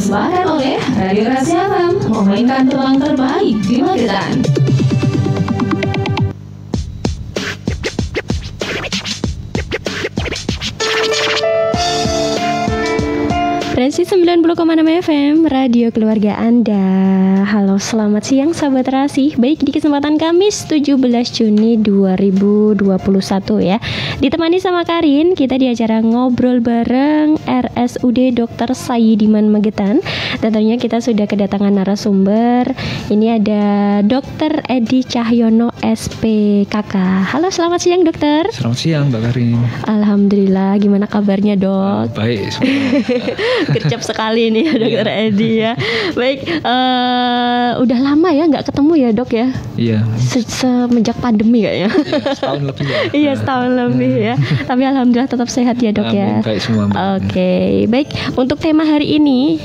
dipersembahkan oleh Radio Rahasia FM, memainkan tulang terbaik di Magetan. Frekuensi 90,6 FM, radio keluarga Anda. Halo, selamat siang sahabat Terasih. Baik, di kesempatan Kamis 17 Juni 2021 ya, ditemani sama Karin, kita di acara Ngobrol Bareng RSUD Dr. Sayyidiman Magetan. Dan tentunya kita sudah kedatangan narasumber. Ini ada Dr. Edi Cahyono SPKK. Halo, selamat siang dokter. Selamat siang Mbak Karin. Alhamdulillah, gimana kabarnya dok? Baik. Gercep sekali nih ya Dokter Edi ya. Baik, udah lama ya nggak ketemu ya dok ya? Iya. Semenjak pandemi kayaknya. Iya, setahun lebih ya. Iya, setahun lebih ya. Tapi alhamdulillah tetap sehat ya dok ya. Baik semua. Oke, baik. Untuk tema hari ini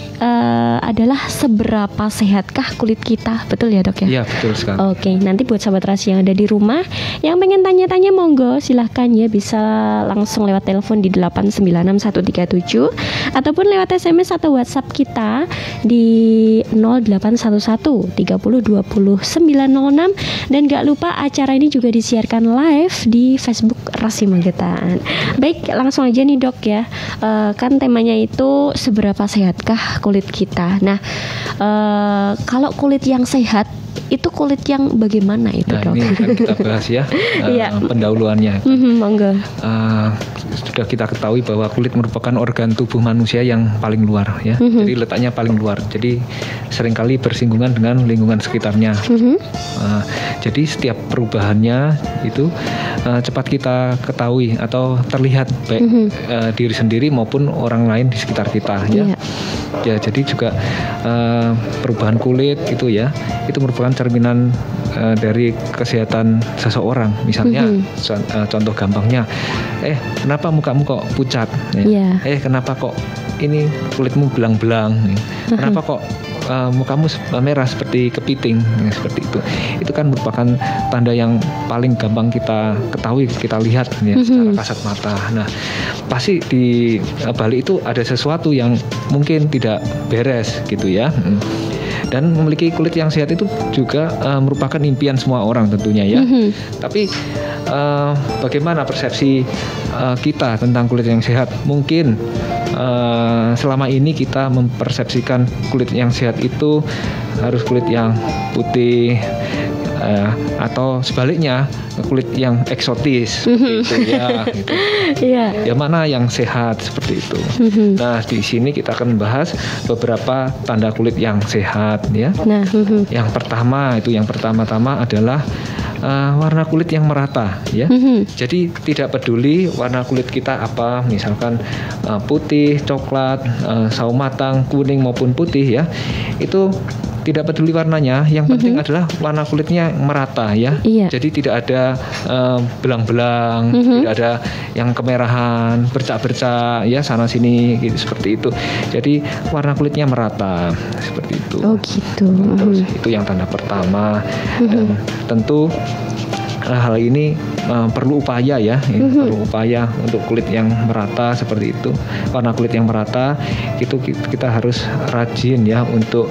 adalah seberapa sehatkah kulit kita, betul ya dok ya? Iya, betul sekali. Oke, nanti buat sahabat Terasih yang ada di rumah yang pengen tanya-tanya monggo silahkan ya, bisa langsung lewat telepon di 8961137 ataupun lewat SMS atau WhatsApp kita di 0811 30 20 906. Dan gak lupa acara ini juga disiarkan live di Facebook Rasi Magetan. Baik, langsung aja nih dok ya. Kan temanya itu seberapa sehatkah kulit kita. Nah, kalau kulit yang sehat itu kulit yang bagaimana itu dok? Ini akan kita bahas ya. Pendahuluannya. Monggo. Sudah kita ketahui bahwa kulit merupakan organ tubuh manusia yang paling luar ya. Jadi letaknya paling luar. Jadi seringkali bersinggungan dengan lingkungan sekitarnya. Jadi setiap perubahannya itu cepat kita ketahui atau terlihat baik diri sendiri maupun orang lain di sekitar kita ya. Ya, jadi juga perubahan kulit itu ya, itu merupakan cerminan dari kesehatan seseorang. Misalnya contoh gampangnya, kenapa mukamu kok pucat? Ya? Kenapa kok ini kulitmu belang-belang? Kenapa kok mukamu merah seperti kepiting? Seperti itu. Itu kan merupakan tanda yang paling gampang kita ketahui, kita lihat ya, secara kasat mata. Nah, pasti di balik itu ada sesuatu yang mungkin tidak beres gitu ya. Dan memiliki kulit yang sehat itu juga merupakan impian semua orang tentunya ya. Tapi bagaimana persepsi kita tentang kulit yang sehat? Mungkin selama ini kita mempersepsikan kulit yang sehat itu harus kulit yang putih, atau sebaliknya kulit yang eksotis gitu ya. Gitu. Ya mana yang sehat seperti itu. Nah, di sini kita akan membahas beberapa tanda kulit yang sehat ya. Yang pertama-tama adalah warna kulit yang merata ya. Jadi tidak peduli warna kulit kita apa, misalkan putih, coklat, sawo matang, kuning maupun putih ya. Itu tidak peduli warnanya, yang penting adalah warna kulitnya merata ya. Jadi tidak ada belang-belang, tidak ada yang kemerahan, bercak-bercak ya sana sini gitu, seperti itu. Jadi warna kulitnya merata seperti itu. Oh gitu. Terus itu yang tanda pertama. Dan tentu hal ini perlu upaya ya, perlu upaya untuk kulit yang merata seperti itu. Warna kulit yang merata itu kita harus rajin ya untuk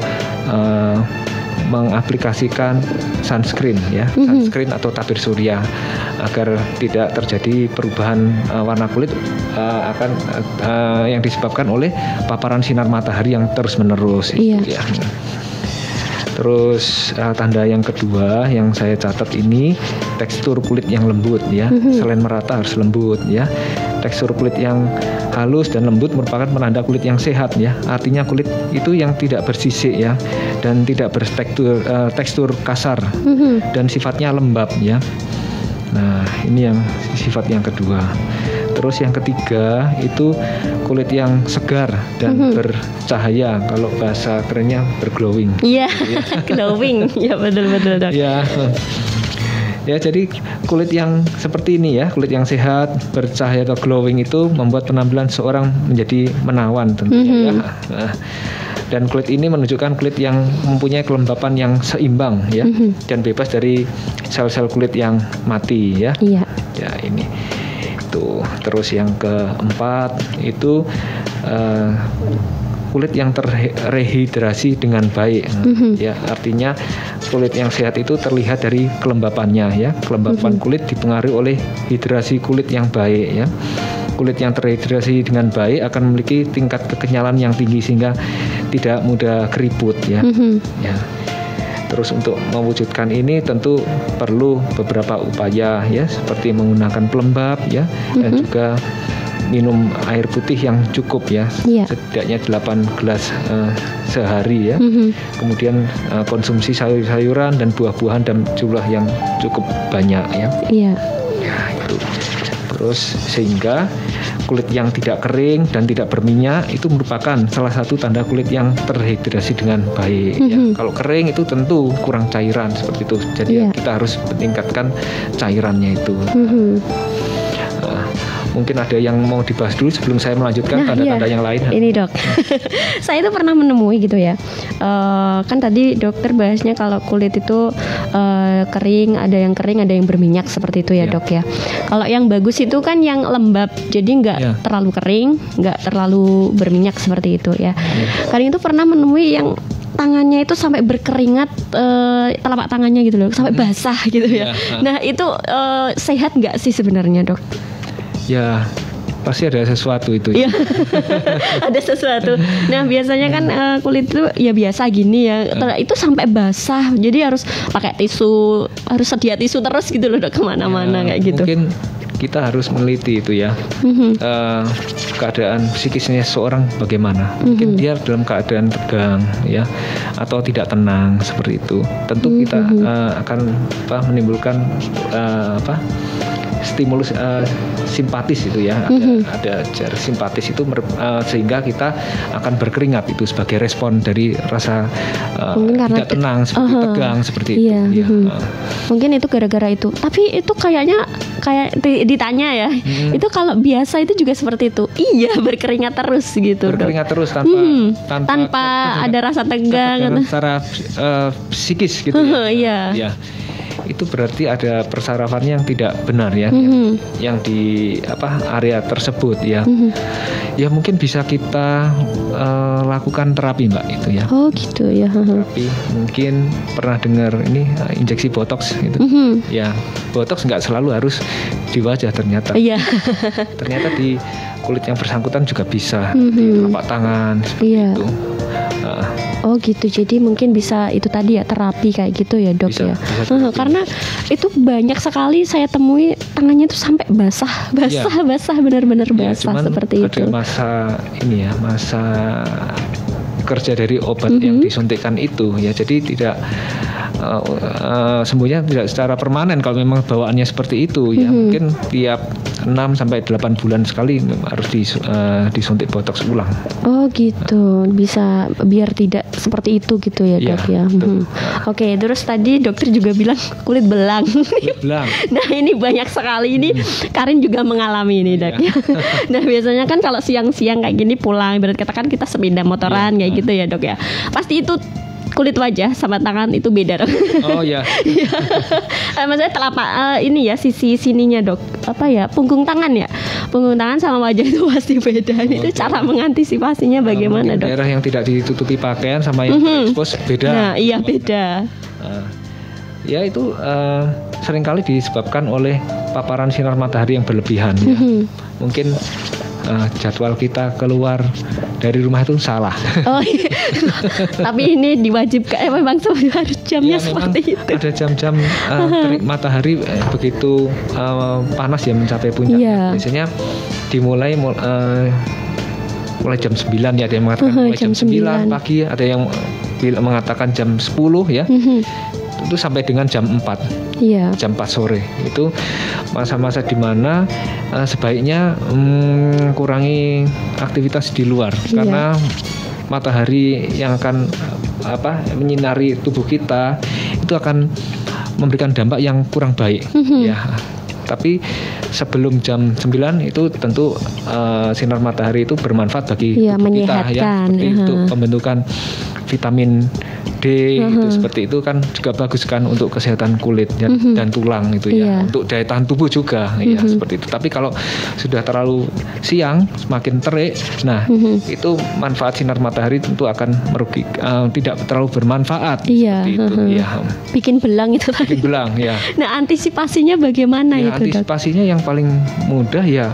mengaplikasikan sunscreen ya, sunscreen atau tabir surya agar tidak terjadi perubahan warna kulit akan yang disebabkan oleh paparan sinar matahari yang terus-menerus itu ya. Terus tanda yang kedua yang saya catat ini tekstur kulit yang lembut ya. Selain merata harus lembut ya. Tekstur kulit yang halus dan lembut merupakan penanda kulit yang sehat ya. Artinya kulit itu yang tidak bersisik ya dan tidak tekstur kasar dan sifatnya lembab ya. Nah, ini yang sifat yang kedua. Terus yang ketiga itu kulit yang segar dan bercahaya. Kalau bahasa kerennya berglowing. Iya, glowing. Ya betul-betul dok. Ya, jadi kulit yang seperti ini ya, kulit yang sehat, bercahaya atau glowing itu membuat penampilan seorang menjadi menawan tentunya ya. Dan kulit ini menunjukkan kulit yang mempunyai kelembapan yang seimbang ya, dan bebas dari sel-sel kulit yang mati ya. Ya ini. Terus yang keempat itu kulit yang terrehidrasi dengan baik. Ya, artinya kulit yang sehat itu terlihat dari kelembapannya ya. Kelembapan kulit dipengaruhi oleh hidrasi kulit yang baik ya. Kulit yang terhidrasi dengan baik akan memiliki tingkat kekenyalan yang tinggi sehingga tidak mudah keriput ya. Ya. Terus untuk mewujudkan ini tentu perlu beberapa upaya ya, seperti menggunakan pelembab ya, dan juga minum air putih yang cukup ya, setidaknya 8 gelas sehari ya. Kemudian konsumsi sayur-sayuran dan buah-buahan dalam jumlah yang cukup banyak ya. Ya itu. Terus sehingga kulit yang tidak kering dan tidak berminyak itu merupakan salah satu tanda kulit yang terhidrasi dengan baik ya. Kalau kering itu tentu kurang cairan seperti itu. Jadi kita harus meningkatkan cairannya itu. Mungkin ada yang mau dibahas dulu sebelum saya melanjutkan tanda-tanda yang lain. Ini dok, saya itu pernah menemui gitu ya. Kan tadi dokter bahasnya kalau kulit itu kering, ada yang berminyak seperti itu ya dok ya. Kalau yang bagus itu kan yang lembab, jadi nggak terlalu kering, nggak terlalu berminyak seperti itu ya. Kalian itu pernah menemui yang tangannya itu sampai berkeringat, telapak tangannya gitu loh, sampai basah gitu ya. Nah itu sehat nggak sih sebenarnya dok? Ya pasti ada sesuatu itu ya. Ada sesuatu. Nah biasanya kan kulit itu ya biasa gini ya, itu sampai basah, jadi harus pakai tisu, harus sedia tisu terus gitu loh dok, kemana-mana kayak gitu. Mungkin kita harus meneliti itu ya, keadaan psikisnya seorang bagaimana. Mungkin dia dalam keadaan tegang ya, atau tidak tenang seperti itu. Tentu kita akan menimbulkan stimulus simpatis itu ya, ada jar simpatis itu sehingga kita akan berkeringat itu sebagai respon dari rasa tidak tenang, seperti tegang seperti itu. Mungkin itu gara-gara itu. Tapi itu kayak ditanya ya, itu kalau biasa itu juga seperti itu. Iya, berkeringat terus gitu. Berkeringat terus tanpa ada rasa tegang secara psikis gitu ya. Iya. Itu berarti ada persarafan yang tidak benar ya, yang di area tersebut ya. Ya mungkin bisa kita lakukan terapi mbak itu ya. Oh gitu ya. Terapi mungkin pernah dengar ini injeksi botox gitu. Ya botox nggak selalu harus di wajah ternyata. Ternyata di kulit yang bersangkutan juga bisa, di telapak tangan seperti itu. Oh gitu, jadi mungkin bisa itu tadi ya, terapi kayak gitu ya dok ya. Karena itu banyak sekali saya temui tangannya itu sampai basah, benar-benar basah seperti itu. Ada masa kerja dari obat yang disuntikkan itu ya, jadi tidak sembuhnya tidak secara permanen kalau memang bawaannya seperti itu ya. Mungkin tiap 6-8 bulan sekali harus disuntik botox ulang. Oh gitu, bisa biar tidak seperti itu gitu ya dok ya. Oke, terus tadi dokter juga bilang kulit belang. Nah ini banyak sekali ini, Karin juga mengalami ini dok ya. Nah biasanya kan kalau siang-siang kayak gini pulang, berarti katakan kita sepeda motoran kayak gitu ya dok ya, pasti itu kulit wajah sama tangan itu beda dok. Oh ya. Maksudnya telapak ini ya, sisi sininya dok, punggung tangan ya, punggung tangan sama wajah itu pasti beda. Itu cara mengantisipasinya bagaimana dok? Daerah yang tidak ditutupi pakaian sama yang terekspos beda. Nah iya beda. Ya itu seringkali disebabkan oleh paparan sinar matahari yang berlebihan ya. Mungkin jadwal kita keluar dari rumah itu salah. Oh iya. Tapi ini diwajibkan memang harus jamnya seperti itu. Ada jam-jam terik matahari begitu panas ya mencapai puncak. Biasanya dimulai mulai jam 9 ya, ada yang mengatakan mulai jam 9 pagi, ada yang mengatakan jam 10 ya. Itu sampai dengan jam 4. Jam 4 sore. Itu masa-masa di mana sebaiknya kurangi aktivitas di luar karena matahari yang akan menyinari tubuh kita itu akan memberikan dampak yang kurang baik ya. Tapi sebelum jam 9 itu tentu sinar matahari itu bermanfaat bagi tubuh kita ya, seperti untuk pembentukan vitamin D itu seperti itu kan juga bagus kan untuk kesehatan kulit dan tulang itu ya. Untuk daya tahan tubuh juga ya seperti itu. Tapi kalau sudah terlalu siang semakin terik, nah itu manfaat sinar matahari tentu akan tidak terlalu bermanfaat seperti itu ya. Bikin belang itu tadi. Bikin belang ya. Nah, antisipasinya bagaimana ya, itu, Dok? Antisipasinya yang paling mudah ya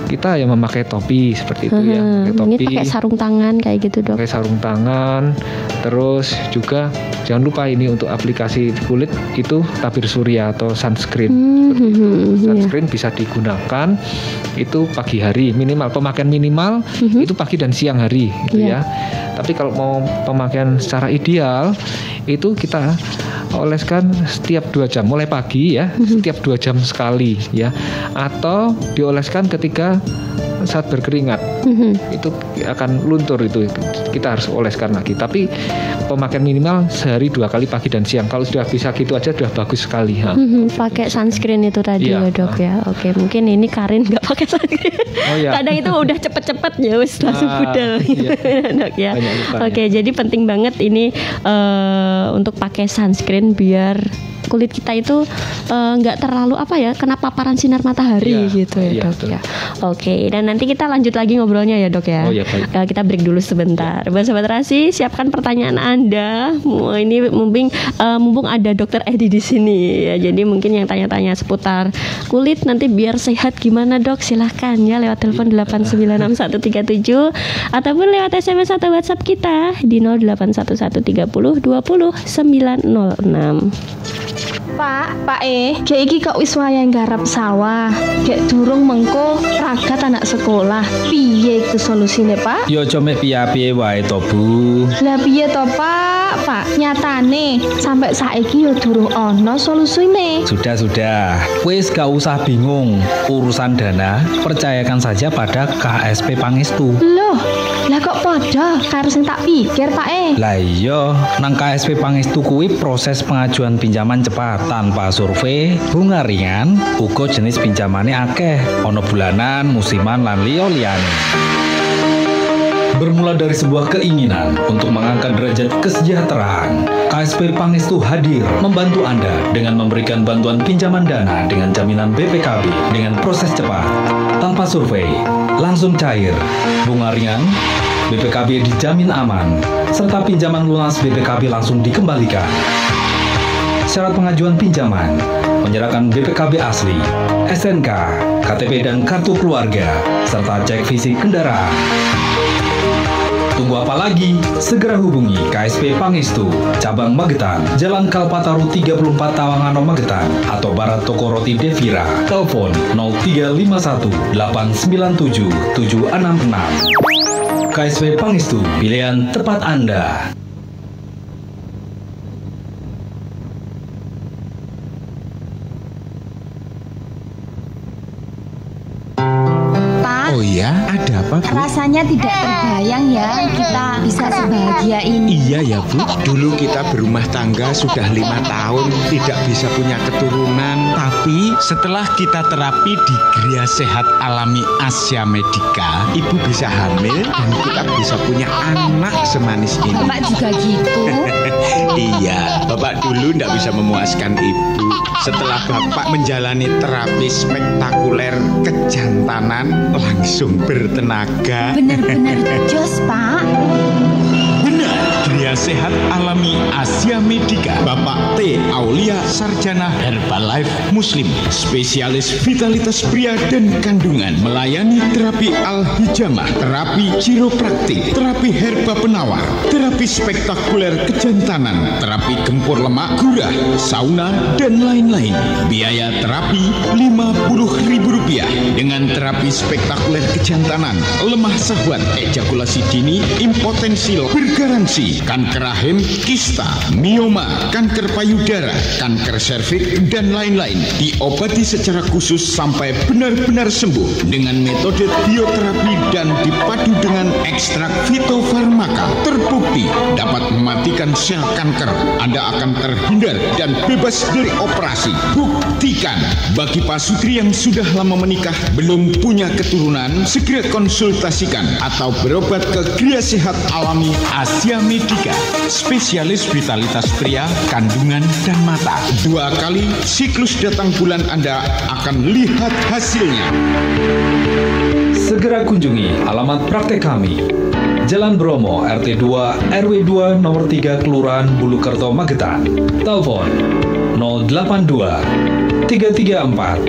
kita yang memakai topi seperti itu ya. Ini pakai sarung tangan kayak gitu, Dok. Pakai sarung tangan, terus juga jangan lupa ini untuk aplikasi kulit itu tabir surya atau sunscreen. Sunscreen bisa digunakan itu pagi hari, minimal pemakaian minimal itu pagi dan siang hari gitu ya. Tapi kalau mau pemakaian secara ideal itu kita oleskan setiap 2 jam mulai pagi ya, setiap 2 jam sekali ya, atau dioleskan ketika saat berkeringat itu akan luntur, itu kita harus oleskan lagi. Tapi pemakaian minimal sehari 2 kali pagi dan siang. Kalau sudah bisa gitu aja sudah bagus sekali. Pakai sunscreen itu tadi ya, Dok ya. Oke, mungkin ini Karin nggak pakai sunscreen. Kadang itu udah cepet-cepet ya wis langsung budal Dok ya. Oke, jadi penting banget ini untuk pakai sunscreen biar kulit kita itu nggak terlalu kena paparan sinar matahari gitu ya, Dok ya. Oke, dan nanti kita lanjut lagi ngobrolnya ya, Dok ya. Kita break dulu sebentar. Buat Sobat Terasi, siapkan pertanyaan Anda. Ini mumpung ada Dokter Edi di sini ya. Jadi mungkin yang tanya-tanya seputar kulit nanti biar sehat gimana, Dok? Silahkan ya lewat telepon 8961137 ataupun lewat SMS atau WhatsApp kita di 08113020 906. Pak iki kok wis wayah garap sawah. Gek durung mengko ragat anak sekolah. Piye iku solusine, Pak? Yo aja meh piye-piye wae to, Bu. Lah piye to, Pak? Nyatane sampai saiki yo durung ana solusine. Sudah. Wis gak usah bingung. Urusan dana percayakan saja pada KSP Pangestu. Loh, lah kok padha karo sing tak pikir, Pak? Lah iya, nang KSP Pangestu kuwi proses pengajuan pinjaman cepat tanpa survei, bunga ringan, uga jenis pinjamane akeh, ana bulanan, musiman lan liya-liyane. Bermula dari sebuah keinginan untuk mengangkat derajat kesejahteraan, KSP Pangestu hadir membantu Anda dengan memberikan bantuan pinjaman dana dengan jaminan BPKB dengan proses cepat, tanpa survei, langsung cair, bunga ringan, BPKB dijamin aman, serta pinjaman lunas BPKB langsung dikembalikan. Syarat pengajuan pinjaman, menyerahkan BPKB asli, SNK, KTP dan kartu keluarga, serta cek fisik kendaraan. Tunggu apa lagi? Segera hubungi KSP Pangestu, Cabang Magetan, Jalan Kalpataru 34 Tawangano Magetan, atau Barat Toko Roti Devira. Telepon 0351 897 766. KSP Pangestu, pilihan tepat Anda. Oh iya, ada apa, Bu? Rasanya tidak terbayang ya kita bisa sebahagia ini. Iya ya, Bu. Dulu kita berumah tangga sudah 5 tahun tidak bisa punya keturunan. Tapi setelah kita terapi di Gria Sehat Alami Asia Medica, Ibu bisa hamil dan kita bisa punya anak semanis ini. Bapak juga gitu. Iya, Bapak dulu tidak bisa memuaskan Ibu. Setelah Bapak menjalani terapi spektakuler kejantanan, langsung bertenaga. Benar-benar jos, Pak. Benar, Gria Sehat Alami Asia Medica. Bapak T. Aulia, Sarjana Herbalife Muslim, spesialis vitalitas pria dan kandungan, melayani terapi al-hijamah, terapi chiropraktik, terapi herba penawar, terapi spektakuler kejantanan, terapi gempur lemak, gurah, sauna, dan lain-lain. Biaya terapi Rp50.000 dengan terapi spektakuler kejantanan, lemah syahwat, ejakulasi dini, impotensi, bergaransi, kanker rahim, kista, mioma, kanker payudara, kanker serviks, dan lain-lain. Diobati secara khusus sampai benar-benar sembuh dengan metode bioterapi dan dipadu dengan ekstrak fitofarmaka. Terbukti dapat mematikan sel kanker. Anda akan terhindar dan bebas dari operasi. Buktikan. Bagi Pak Sutri yang sudah lama menikah belum punya keturunan, segera konsultasikan atau berobat ke Gria Sehat Alami Asia Medica. Medika, spesialis vitalitas pria, kandungan, dan mata. 2 kali siklus datang bulan Anda akan lihat hasilnya. Segera kunjungi alamat praktek kami. Jalan Bromo, RT 2, RW 2, nomor 3, Kelurahan Bulukerto, Magetan. Telepon 082 334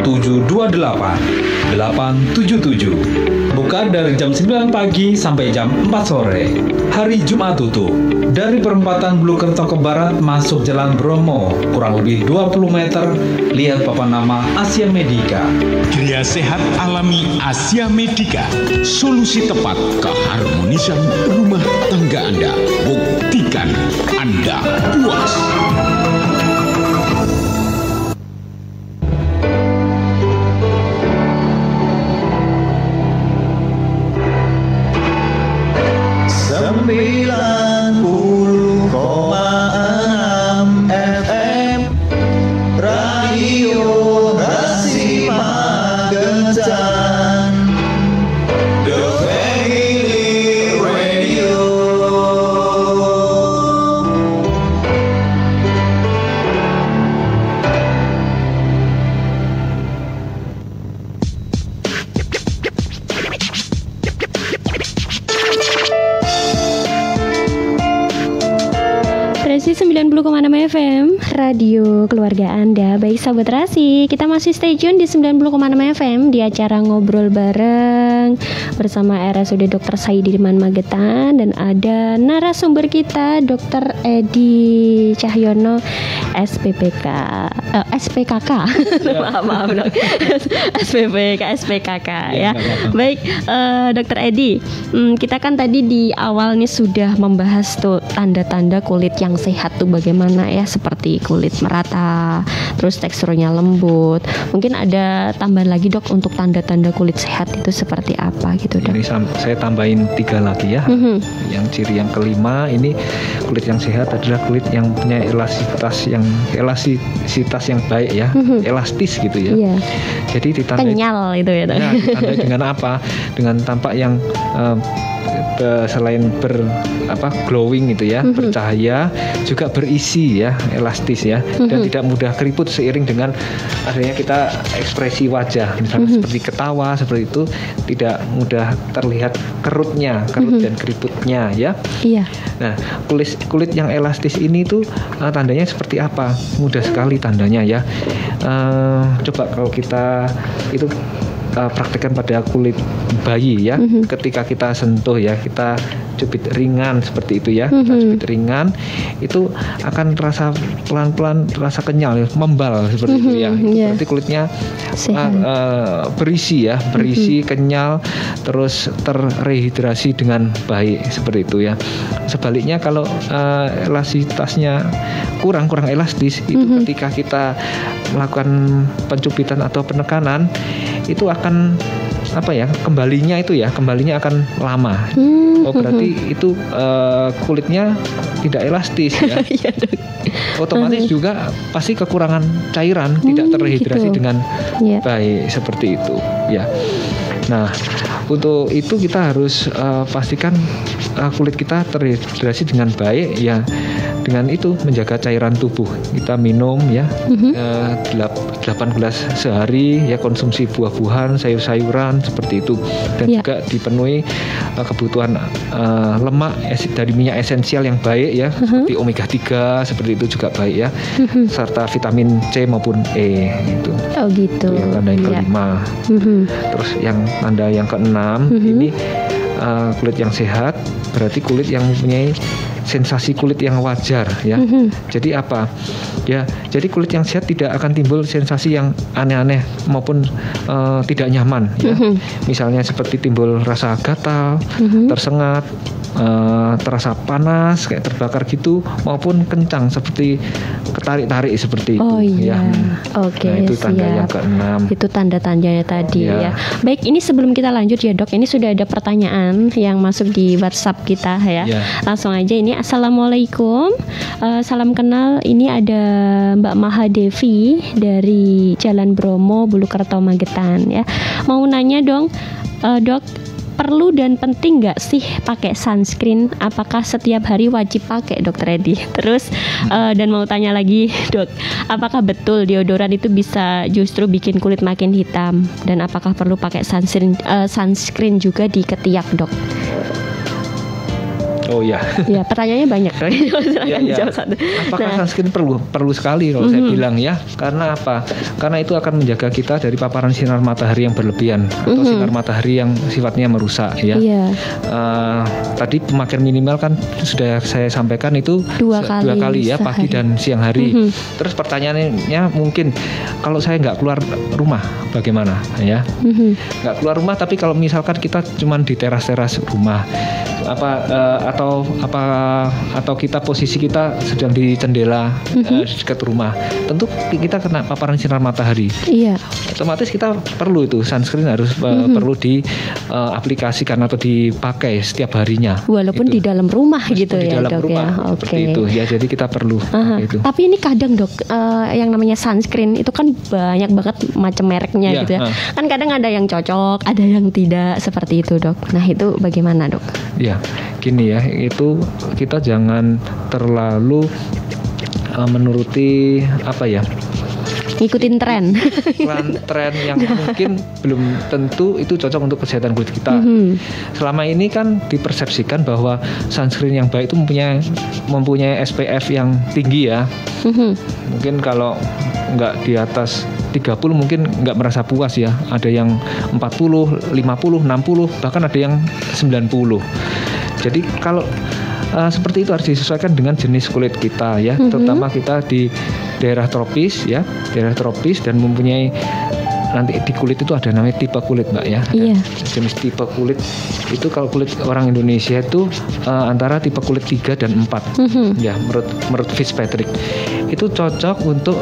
728 877. Buka dari jam 9 pagi sampai jam 4 sore. Hari Jumat tutup. Dari perempatan Bulukerto ke barat masuk Jalan Bromo, kurang lebih 20 meter, lihat papan nama Asia Medika. Gria Sehat Alami Asia Medika, solusi tepat keharmonisan rumah tangga Anda. Buktikan Anda puas. Rasi 90,6 FM, radio keluarga Anda. Baik sahabat Rasi, kita masih stay tune di 90,6 FM di acara Ngobrol Bareng bersama RSUD Dr. Saidirman Magetan, dan ada narasumber kita Dr. Edi Cahyono SPPK SPKK maaf dok SPKK ya. Baik Dr. Edi, kita kan tadi di awal nih sudah membahas tuh tanda-tanda kulit yang sehat tuh bagaimana ya, seperti kulit merata, terus teksturnya lembut. Mungkin ada tambahan lagi dok untuk tanda-tanda kulit sehat itu seperti apa gitu dok? Ini saya tambahin 3 lagi ya. Yang ciri yang kelima ini, kulit yang sehat adalah kulit yang punya elastisitas yang baik ya, elastis gitu ya. Iya. Jadi ditandai kenyal itu ya dok. Ya, ditandai dengan apa? Dengan tampak yang selain glowing gitu ya, bercahaya, juga berisi ya, elastis ya, dan tidak mudah keriput seiring dengan adanya kita ekspresi wajah, misalnya seperti ketawa seperti itu, tidak mudah terlihat kerut dan keriputnya ya. Iya. Nah, kulit yang elastis ini tuh tandanya seperti apa? Mudah sekali tandanya ya. Coba kalau kita itu praktekkan pada kulit bayi ya. Ketika kita sentuh ya, kita cubit ringan seperti itu ya, kita cubit ringan, itu akan terasa pelan-pelan, terasa kenyal, membal seperti itu ya. Itu berarti kulitnya berisi ya, kenyal, terus terrehidrasi dengan baik seperti itu ya. Sebaliknya kalau elastisitasnya kurang elastis, itu ketika kita melakukan pencubitan atau penekanan, itu akan kembalinya akan lama. Berarti itu kulitnya tidak elastis ya. Otomatis juga pasti kekurangan cairan, tidak terrehidrasi dengan baik seperti itu ya. Nah, untuk itu kita harus pastikan kulit kita terhidrasi dengan baik ya. Dengan itu menjaga cairan tubuh. Kita minum ya 8 gelas sehari ya, konsumsi buah-buahan, sayur-sayuran seperti itu, dan juga dipenuhi kebutuhan lemak dari minyak esensial yang baik ya, seperti omega 3 seperti itu juga baik ya, serta vitamin C maupun E itu. Oh gitu. Itu yang tanda yang kelima. Terus yang tanda yang keenam ini kulit yang sehat berarti kulit yang mempunyai sensasi kulit yang wajar ya. Jadi apa? Ya, jadi kulit yang sehat tidak akan timbul sensasi yang aneh-aneh maupun tidak nyaman ya. Misalnya seperti timbul rasa gatal, tersengat, terasa panas kayak terbakar gitu, maupun kencang seperti ketarik-tarik seperti itu ya. Oke, nah, itu tanda yang keenam. Itu tanda-tandanya tadi ya. Baik, ini sebelum kita lanjut ya dok, ini sudah ada pertanyaan yang masuk di WhatsApp kita ya. Langsung aja ini. Assalamualaikum, salam kenal. Ini ada Mbak Mahadevi dari Jalan Bromo, Bulukerto, Magetan ya. Mau nanya dong, dok, perlu dan penting nggak sih pakai sunscreen? Apakah setiap hari wajib pakai, Dokter Edi? Terus dan mau tanya lagi, Dok, apakah betul deodoran itu bisa justru bikin kulit makin hitam? Dan apakah perlu pakai sunscreen juga di ketiak, Dok? Oh ya. Ya, pertanyaannya banyak. Silakan jawab satu. Apakah sunscreen perlu sekali kalau saya bilang ya? Karena apa? Karena itu akan menjaga kita dari paparan sinar matahari yang berlebihan atau sinar matahari yang sifatnya merusak ya. Tadi pemakaian minimal kan sudah saya sampaikan itu dua kali ya, sehari. Pagi dan siang hari. Terus pertanyaannya mungkin kalau saya nggak keluar rumah bagaimana ya? Nggak keluar rumah tapi kalau misalkan kita cuman di teras-teras rumah atau kita posisi kita sedang di jendela dekat rumah, tentu kita kena paparan sinar matahari. Iya. Otomatis kita perlu itu sunscreen harus perlu diaplikasikan atau dipakai setiap harinya. Walaupun di dalam rumah gitu di ya, dalam Dok rumah, ya. Seperti itu ya. Jadi kita perlu itu. Tapi ini kadang, Dok, yang namanya sunscreen itu kan banyak banget macam mereknya gitu ya. Kan kadang ada yang cocok, ada yang tidak, seperti itu, Dok. Nah, itu bagaimana, Dok? Ya, gini ya, itu kita jangan terlalu menuruti ngikutin tren yang mungkin belum tentu itu cocok untuk kesehatan kulit kita. Selama ini kan dipersepsikan bahwa sunscreen yang baik itu mempunyai SPF yang tinggi ya. Mungkin kalau nggak di atas 30 mungkin nggak merasa puas ya. Ada yang 40, 50, 60, bahkan ada yang 90. Jadi kalau seperti itu harus disesuaikan dengan jenis kulit kita ya, terutama kita di daerah tropis ya, daerah tropis dan mempunyai nanti di kulit itu ada namanya tipe kulit, Mbak ya. Jenis tipe kulit itu kalau kulit orang Indonesia itu antara tipe kulit 3 dan 4 ya, menurut Fitzpatrick itu cocok untuk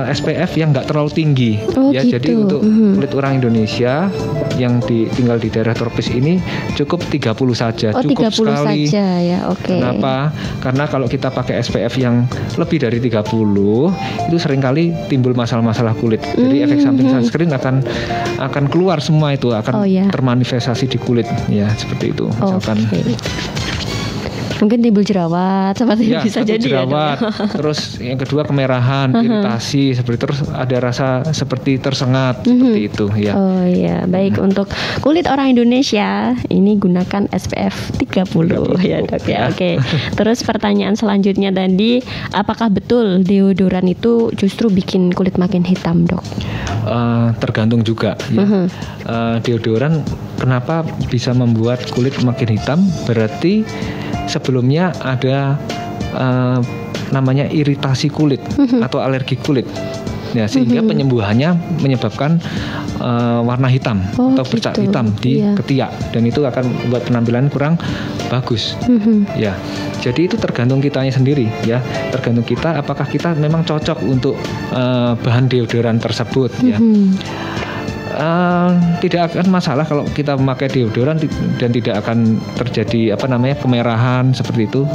SPF yang nggak terlalu tinggi ya. Gitu. Jadi untuk kulit orang Indonesia yang tinggal di daerah tropis ini cukup 30 saja, cukup 30 sekali saja ya. Kenapa? Karena kalau kita pakai SPF yang lebih dari 30 itu seringkali timbul masalah-masalah kulit. Jadi efek samping sunscreen akan keluar semua, itu akan termanifestasi di kulit ya, seperti itu. Misalkan mungkin timbul jerawat seperti itu bisa jadi jerawat. Terus yang kedua kemerahan, iritasi seperti, terus ada rasa seperti tersengat seperti itu ya. Oh iya, baik. Untuk kulit orang Indonesia ini gunakan SPF 30 ya, Dok ya. Oke. Terus pertanyaan selanjutnya tadi, apakah betul deodoran itu justru bikin kulit makin hitam, Dok? Tergantung juga ya. Deodoran kenapa bisa membuat kulit makin hitam? Berarti sebelumnya ada namanya iritasi kulit atau alergi kulit ya, sehingga penyembuhannya menyebabkan warna hitam atau bercak hitam di ketiak, dan itu akan membuat penampilan kurang bagus ya. Jadi itu tergantung kitanya sendiri ya, tergantung kita apakah kita memang cocok untuk bahan deodoran tersebut ya. Tidak akan masalah kalau kita memakai deodoran dan tidak akan terjadi kemerahan seperti itu,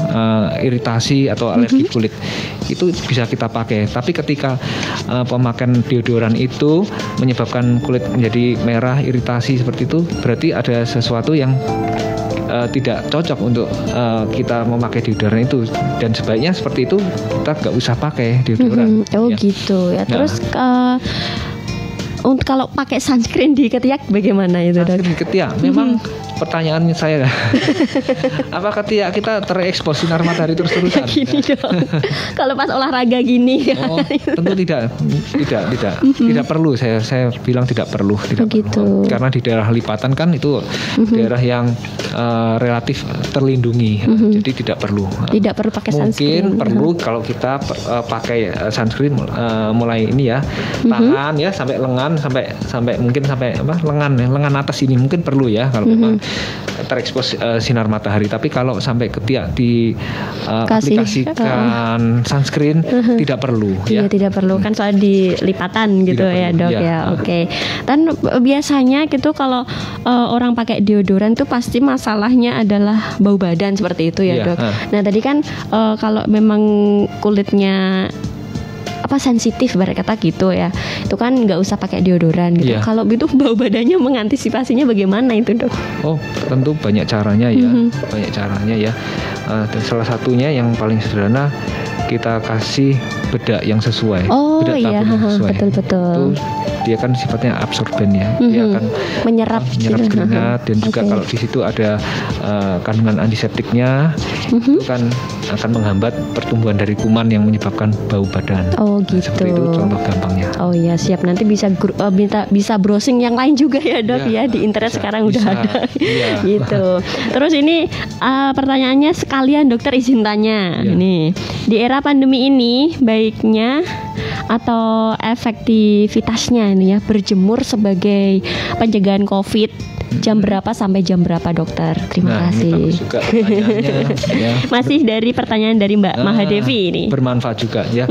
iritasi atau alergi kulit. Itu bisa kita pakai. Tapi ketika pemakaian deodoran itu menyebabkan kulit menjadi merah, iritasi seperti itu, berarti ada sesuatu yang tidak cocok untuk kita memakai deodoran itu, dan sebaiknya seperti itu kita nggak usah pakai deodoran. Gitu ya. Terus untuk kalau pakai sunscreen di ketiak bagaimana itu, Dok? Sunscreen di ketiak memang pertanyaannya saya apa ketiak kita terekspos sinar matahari terus-terusan? Gini dong. Kalau pas olahraga gini. Tentu tidak perlu. Saya bilang tidak perlu. Perlu. Karena di daerah lipatan kan itu daerah yang relatif terlindungi, jadi tidak perlu. Tidak perlu pakai sunscreen. Mungkin perlu kalau kita pakai sunscreen mulai ini ya, tangan ya sampai lengan, sampai mungkin sampai lengan atas ini mungkin perlu ya kalau memang terekspos sinar matahari. Tapi kalau sampai ketiak di aplikasikan sunscreen tidak perlu ya. Iya, tidak perlu kan soal di lipatan gitu ya, Dok ya. Oke. Dan biasanya gitu kalau orang pakai deodoran tuh pasti masalahnya adalah bau badan seperti itu ya, Dok. Nah, tadi kan kalau memang kulitnya sensitif berkata gitu ya, itu kan nggak usah pakai deodoran gitu. Iya. Kalau gitu bau badannya mengantisipasinya bagaimana itu, Dok? Oh, tentu banyak caranya ya, banyak caranya ya. Dan salah satunya yang paling sederhana, kita kasih bedak yang sesuai. Oh bedak iya, tabung yang sesuai. betul. Itu dia kan sifatnya absorben ya, dia akan menyerap keringat, dan juga kalau di situ ada kandungan antiseptiknya, itu kan akan menghambat pertumbuhan dari kuman yang menyebabkan bau badan. Oh gitu. Seperti itu contoh gampangnya. Oh iya, siap. Nanti bisa browsing yang lain juga ya, Dok ya, di internet sekarang udah ada. Iya. Gitu. Terus ini pertanyaannya sekalian dokter izin tanya. Iya. Nih, di era pandemi ini baiknya atau efektivitasnya ini ya berjemur sebagai pencegahan COVID jam berapa sampai jam berapa, dokter? Terima kasih. Ini bagus juga pertanyaannya. Ya. Masih dari pertanyaan dari Mbak Mahadevi ini. Bermanfaat juga ya.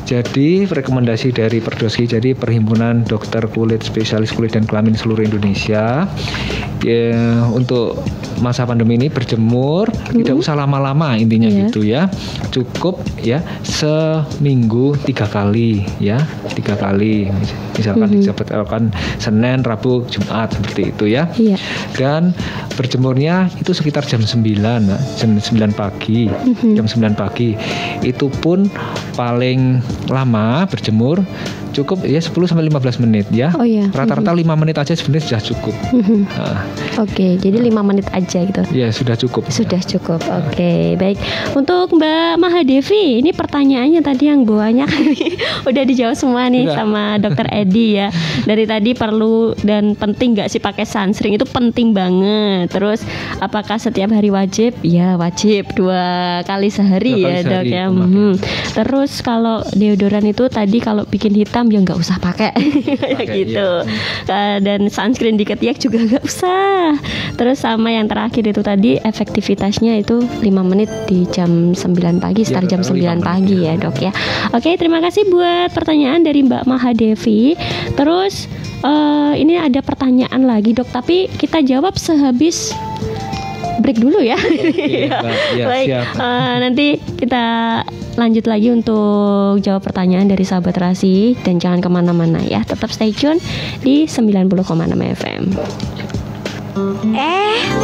Jadi rekomendasi dari Perdoski, jadi Perhimpunan Dokter Kulit Spesialis Kulit dan Kelamin seluruh Indonesia, ya, untuk masa pandemi ini berjemur tidak usah lama-lama, intinya gitu ya. Cukup ya seminggu 3 kali ya, 3 kali. Misalkan dicatatkan Senin, Rabu, Jumat seperti itu ya. Iya. Dan berjemurnya itu sekitar jam 9, jam 9 pagi. Jam 9 pagi. Itu pun paling lama berjemur cukup ya 10 sampai 15 menit ya. Oh iya. Rata-rata 5 menit aja sebenarnya sudah cukup. Oke, jadi 5 menit aja gitu. Ya, sudah cukup. Sudah cukup. Oke, baik. Untuk Mbak Mahadevi, ini pertanyaannya tadi yang banyak udah dijawab semua nih sama Dokter Edi ya. Dari tadi perlu dan penting nggak sih pakai sunscreen? Itu penting banget. Terus apakah setiap hari wajib? Ya, wajib 2 kali sehari 2 kali ya, Dok sehari, ya. Terus kalau deodoran itu tadi kalau bikin hitam ya nggak usah pakai gitu. Dan sunscreen di ketiak juga nggak usah. Terus sama yang terakhir itu tadi efektivitasnya itu 5 menit di jam 9 pagi, sekitar jam 9 pagi ya, Dok ya. Oke, terima kasih buat pertanyaan dari Mbak Mahadevi. Terus ini ada pertanyaan lagi, Dok, tapi kita jawab sehabis break dulu ya. Baik, nanti kita lanjut lagi untuk jawab pertanyaan dari sahabat Rasi, dan jangan kemana-mana ya, tetap stay tune di 90,6 FM.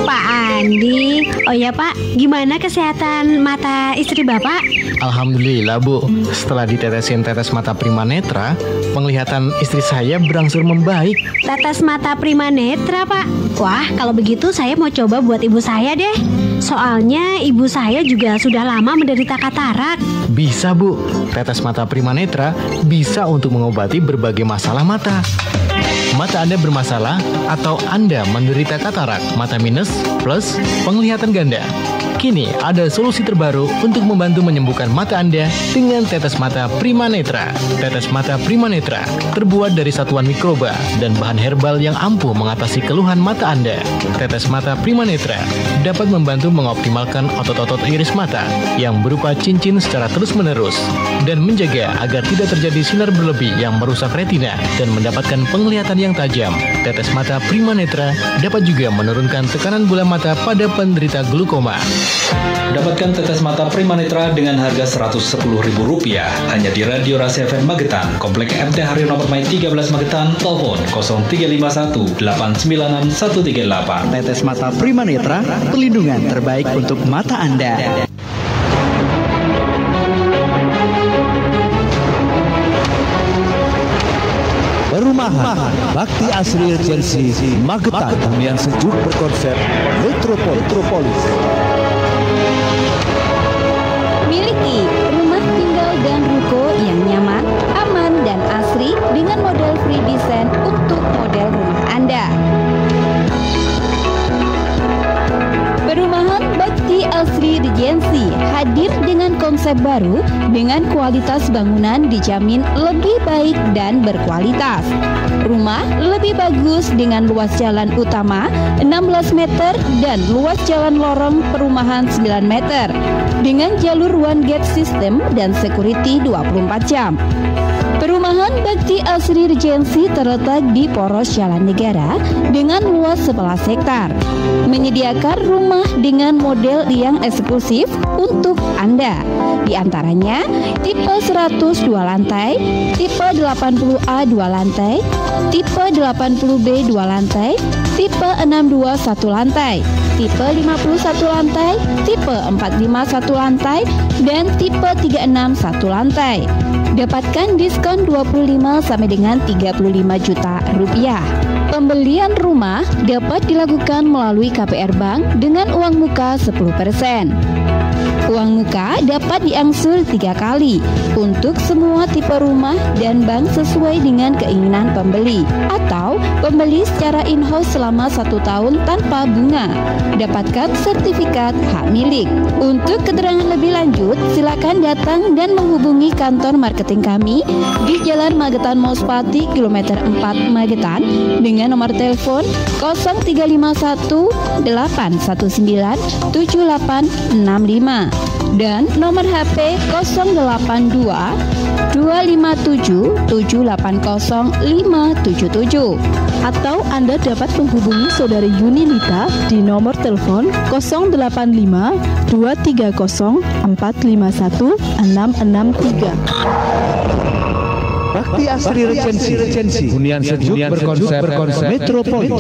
Pak Andi. Oh ya Pak, gimana kesehatan mata istri Bapak? Alhamdulillah Bu, setelah ditetesin tetes mata Prima Netra, penglihatan istri saya berangsur membaik. Tetes mata Prima Netra Pak? Wah, kalau begitu saya mau coba buat ibu saya deh. Soalnya ibu saya juga sudah lama menderita katarak. Bisa Bu, tetes mata Prima Netra bisa untuk mengobati berbagai masalah mata. Mata Anda bermasalah atau Anda menderita katarak, mata minus, plus, penglihatan ganda. Kini ada solusi terbaru untuk membantu menyembuhkan mata Anda dengan tetes mata Prima Netra. Tetes mata Prima Netra terbuat dari satuan mikroba dan bahan herbal yang ampuh mengatasi keluhan mata Anda. Tetes mata Prima Netra dapat membantu mengoptimalkan otot-otot iris mata yang berupa cincin secara terus-menerus dan menjaga agar tidak terjadi sinar berlebih yang merusak retina dan mendapatkan penglihatan yang tajam. Tetes mata Prima Netra dapat juga menurunkan tekanan bola mata pada penderita glukoma. Dapatkan tetes mata Prima Netra dengan harga Rp110.000 hanya di Radio Rasi FM Magetan, Komplek MT Haryono Permai 13 Magetan, telepon 0351 896 138. Tetes mata Prima Netra, perlindungan terbaik untuk mata Anda. Perumahan Bakti Asri Regency Magetan, hunian sejuk berkonsep Metropolis. Miliki rumah tinggal dan ruko yang nyaman, aman, dan asri dengan model free design untuk model rumah Anda. Perumahan Bakti Asri Regency hadir dengan konsep baru dengan kualitas bangunan dijamin lebih baik dan berkualitas. Rumah lebih bagus dengan luas jalan utama 16 meter dan luas jalan lorong perumahan 9 meter dengan jalur one gate system dan security 24 jam. Perumahan Bakti Asri Regency terletak di poros Jalan Negara dengan luas 11 hektar. Menyediakan rumah dengan model yang eksklusif untuk Anda. Di antaranya tipe 102 lantai, tipe 80A 2 lantai, tipe 80B 2 lantai, tipe 62 1 lantai, tipe 51 lantai, tipe 45 1 lantai, dan tipe 36 1 lantai. Dapatkan diskon 25 sampai dengan 35 juta rupiah. Pembelian rumah dapat dilakukan melalui KPR Bank dengan uang muka 10%. Uang muka dapat diangsur 3 kali untuk semua tipe rumah dan bank sesuai dengan keinginan pembeli, atau pembeli secara in-house selama 1 tahun tanpa bunga. Dapatkan sertifikat hak milik. Untuk keterangan lebih lanjut, silakan datang dan menghubungi kantor marketing kami di Jalan Magetan Mospati, kilometer 4 Magetan dengan nomor telepon 0351 819 7865 dan nomor HP 082 257 780 577. Atau Anda dapat menghubungi Saudari Yunilita di nomor telepon 085 230 451 663. Bakti Asri Regency, hunian sejuk berkonsep metropolis.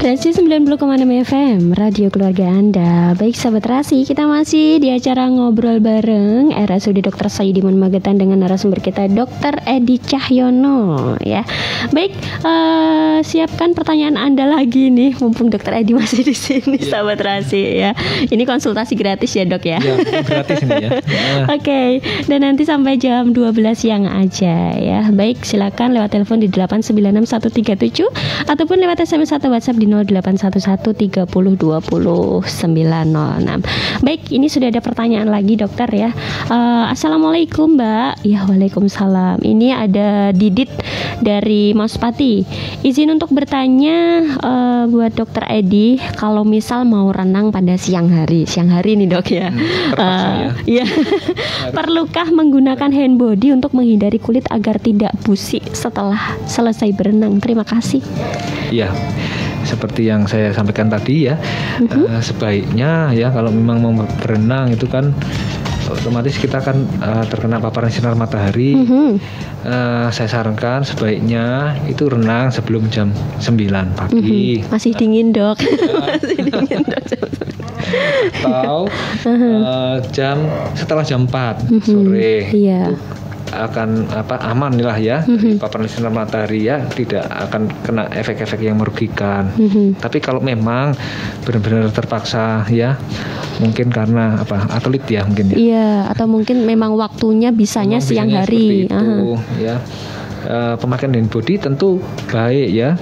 Rasi 90,6 FM, radio keluarga Anda. Baik sahabat Rasi, kita masih di acara ngobrol bareng RSUD Dr. Saidiman Magetan dengan narasumber kita Dr. Edi Cahyono ya. Baik, siapkan pertanyaan Anda lagi nih, mumpung Dr. Edi masih di sini sahabat Rasi ya. Ini konsultasi gratis ya Dok ya. Ya, gratis ini ya. Oke, dan nanti sampai jam 12 siang aja ya. Baik, silakan lewat telepon di 8961137 ataupun lewat SMS atau WhatsApp di 0811 30 20 906. Baik, ini sudah ada pertanyaan lagi dokter ya. Assalamualaikum Mbak. Ya, waalaikumsalam. Ini ada Didit dari Mospati. Izin untuk bertanya buat dokter Edi, kalau misal mau renang pada siang hari nih dok ya. Ya. Perlukah menggunakan hand body untuk menghindari kulit agar tidak busik setelah selesai berenang? Terima kasih. Iya. Seperti yang saya sampaikan tadi ya, sebaiknya ya kalau memang mau berenang itu kan otomatis kita akan terkena paparan sinar matahari. Saya sarankan sebaiknya itu renang sebelum jam 9 pagi. Masih dingin dok. Masih dingin dok. Atau setelah jam 4 sore. Iya. Akan aman lah ya dari paparan sinar matahari ya, tidak akan kena efek-efek yang merugikan. Tapi kalau memang benar-benar terpaksa ya, mungkin karena atlet ya mungkin ya. Iya, atau mungkin memang waktunya bisanya siang hari. Itu, ya. Pemakaian hand body tentu baik ya.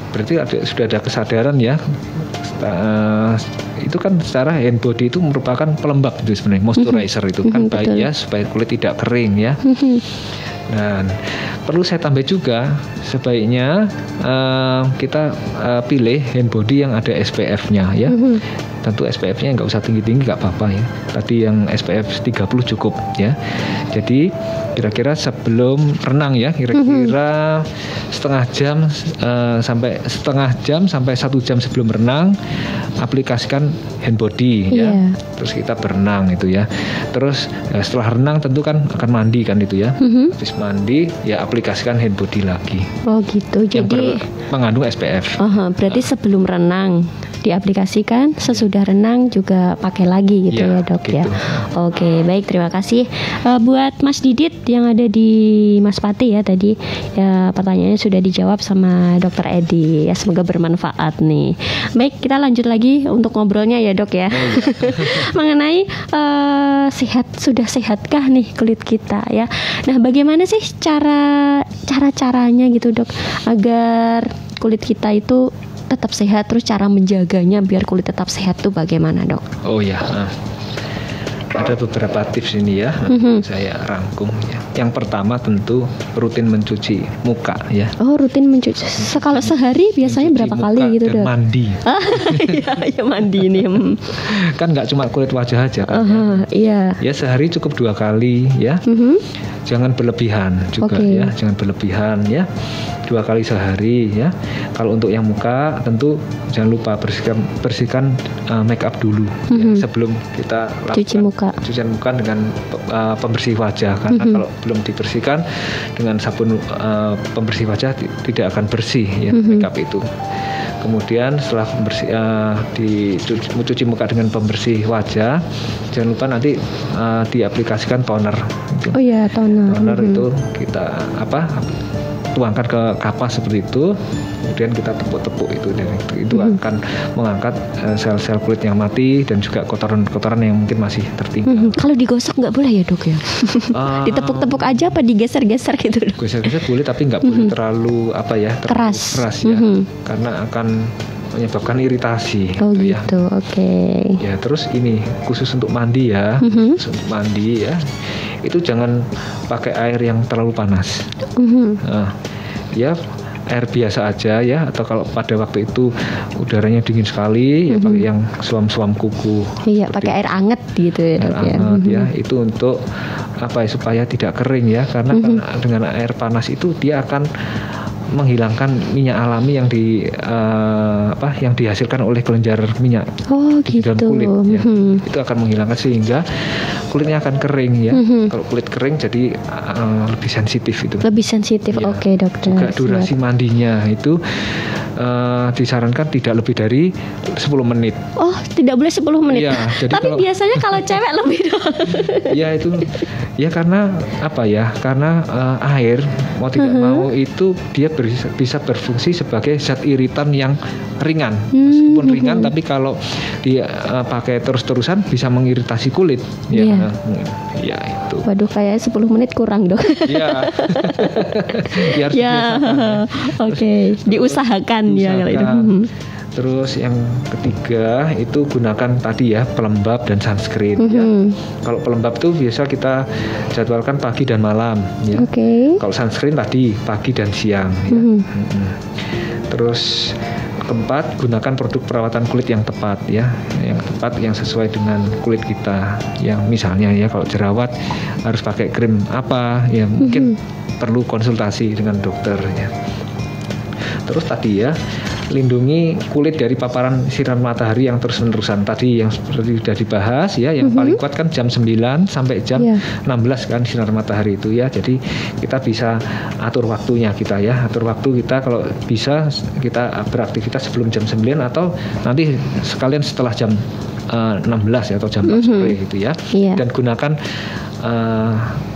Berarti sudah ada kesadaran ya. Itu kan secara hand body itu merupakan pelembab itu sebenarnya, moisturizer itu kan baik ya supaya kulit tidak kering ya. Dan perlu saya tambah juga sebaiknya kita pilih hand body yang ada SPF-nya ya. Tentu SPF-nya nggak usah tinggi-tinggi, nggak apa-apa ya. Tadi yang SPF 30 cukup ya. Jadi kira-kira sebelum renang ya, kira-kira setengah jam sampai 1 jam sebelum renang aplikasikan hand body ya. Terus kita berenang itu ya. Terus setelah renang tentu kan akan mandi kan itu ya. Habis mandi ya aplikasikan hand body lagi. Oh gitu. Yang mengandung SPF. Berarti sebelum renang. diaplikasikan, sesudah renang juga pakai lagi gitu ya dok gitu. ya. Oke, baik, terima kasih. Buat Mas Didit yang ada di Mas Pati ya tadi, ya pertanyaannya sudah dijawab sama Dokter Edi. Ya, semoga bermanfaat nih. Baik, kita lanjut lagi untuk ngobrolnya ya dok ya. Mengenai sudah sehatkah nih kulit kita ya. Nah, bagaimana sih caranya gitu dok agar kulit kita itu tetap sehat, terus cara menjaganya biar kulit tetap sehat tuh bagaimana dok? Oh ya, ada beberapa tips ini ya, saya rangkum ya. Yang pertama tentu rutin mencuci muka ya. Oh, rutin mencuci. Kalau sehari biasanya berapa kali gitu dok? Mandi. Ya mandi nih. Kan nggak cuma kulit wajah aja kan? Iya. Ya sehari cukup 2 kali ya. Jangan berlebihan juga ya, jangan berlebihan ya. 2 kali sehari ya. Kalau untuk yang muka tentu jangan lupa bersihkan make up dulu ya, sebelum kita lakukan cucian muka dengan pembersih wajah, karena kalau belum dibersihkan dengan sabun pembersih wajah tidak akan bersih ya make up itu. Kemudian setelah mencuci muka dengan pembersih wajah, jangan lupa nanti diaplikasikan toner. Oh iya, toner. Toner itu kita tuangkan ke kapas seperti itu, kemudian kita tepuk-tepuk itu, dan itu akan mengangkat sel-sel kulit yang mati dan juga kotoran-kotoran yang mungkin masih tertinggal. Kalau digosok nggak boleh ya dok ya? Ditepuk-tepuk aja apa digeser-geser gitu? Geser-geser boleh, tapi nggak boleh terlalu keras ya, karena akan menyebabkan iritasi. Oh gitu, oke. Ya, terus ini khusus untuk mandi ya, khusus untuk mandi ya. Itu jangan pakai air yang terlalu panas. Ya air biasa aja ya, atau kalau pada waktu itu udaranya dingin sekali ya pakai yang suam-suam kuku. Iya, pakai air anget gitu ya dok ya. Ya, itu untuk supaya tidak kering ya, karena dengan air panas itu dia akan menghilangkan minyak alami yang dihasilkan oleh kelenjar minyak di dalam kulit ya. Itu akan menghilangkan sehingga kulitnya akan kering ya. Kalau kulit kering jadi lebih sensitif itu. Lebih sensitif, ya. Oke dokter. Juga durasi mandinya itu disarankan tidak lebih dari 10 menit. Oh, tidak boleh 10 menit. Ya, tapi biasanya kalau cewek lebih dong. Ya itu ya karena karena air mau tidak mau itu dia bisa berfungsi sebagai zat iritan yang ringan. Meskipun ringan, tapi kalau dia pakai terus-terusan bisa mengiritasi kulit. Ya itu. Waduh, kayak 10 menit kurang dong. Iya. Biar Oke, diusahakan ya kalau itu. Terus yang ketiga itu gunakan tadi ya pelembab dan sunscreen ya. Kalau pelembab tuh biasa kita jadwalkan pagi dan malam ya. Kalau sunscreen tadi pagi dan siang ya. Terus keempat, gunakan produk perawatan kulit yang tepat ya, yang tepat, yang sesuai dengan kulit kita. Yang misalnya ya kalau jerawat harus pakai krim apa ya, mungkin perlu konsultasi dengan dokter ya. Terus tadi ya, lindungi kulit dari paparan sinar matahari yang terus-menerusan. Tadi yang seperti sudah dibahas ya, yang paling kuat kan jam 9 sampai jam 16 kan sinar matahari itu ya. Jadi kita bisa atur waktunya kita ya. Atur waktu kita, kalau bisa kita beraktivitas sebelum jam 9 atau nanti sekalian setelah jam 16 ya, atau jam 4 sore gitu ya. Dan gunakan